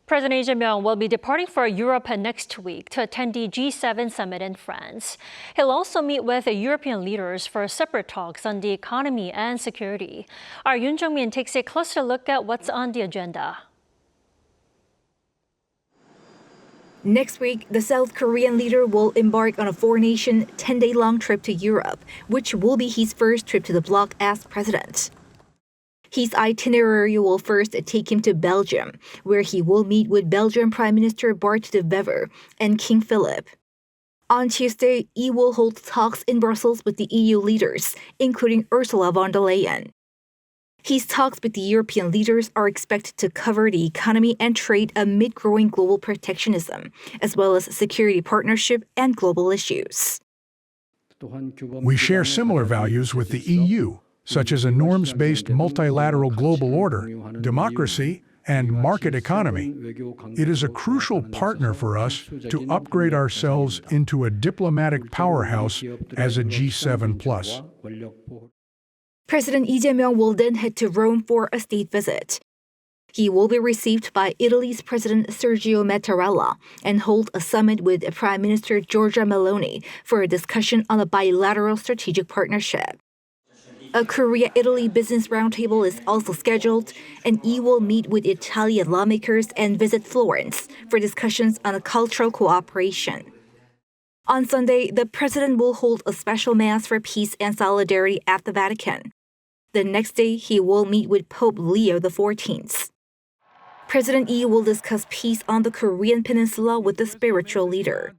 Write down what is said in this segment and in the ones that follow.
President Lee Jae Myung will be departing for Europe next week to attend the G7 summit in France. He'll also meet with European leaders for separate talks on the economy and security. Our Yoon Jung-min takes a closer look at what's on the agenda. Next week, the South Korean leader will embark on a four-nation, 10-day-long trip to Europe, which will be his first trip to the bloc as president. His itinerary will first take him to Belgium, where he will meet with Belgian Prime Minister Bart de Wever and King Philippe. On Tuesday, he will hold talks in Brussels with the EU leaders, including Ursula von der Leyen. His talks with the European leaders are expected to cover the economy and trade amid growing global protectionism, as well as security partnership and global issues. We share similar values with the EU, such as a norms-based multilateral global order, democracy, and market economy. It is a crucial partner for us to upgrade ourselves into a diplomatic powerhouse as a G7+. President Lee Jae Myung will then head to Rome for a state visit. He will be received by Italy's President Sergio Mattarella and hold a summit with Prime Minister Giorgia Meloni for a discussion on a bilateral strategic partnership. A Korea-Italy business roundtable is also scheduled, and Lee will meet with Italian lawmakers and visit Florence for discussions on cultural cooperation. On Sunday, the president will hold a special mass for peace and solidarity at the Vatican. The next day, he will meet with Pope Leo XIV. President Lee will discuss peace on the Korean peninsula with the spiritual leader.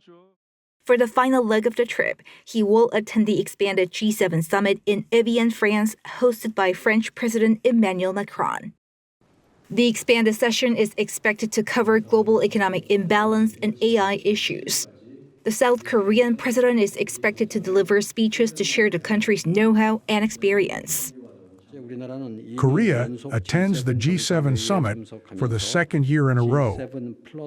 For the final leg of the trip, he will attend the expanded G7 summit in Evian, France, hosted by French President Emmanuel Macron. The expanded session is expected to cover global economic imbalance and AI issues. The South Korean president is expected to deliver speeches to share the country's know-how and experience. Korea attends the G7 summit for the second year in a row.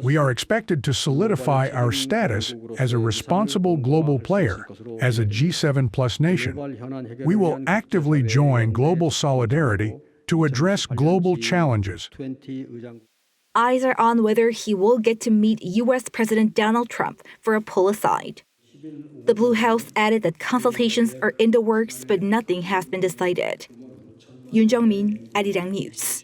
We are expected to solidify our status as a responsible global player, as a G7+ nation. We will actively join global solidarity to address global challenges. Eyes are on whether he will get to meet U.S. President Donald Trump for a pull aside. The Blue House added that consultations are in the works, but nothing has been decided. Yoon Jung-min, Arirang News.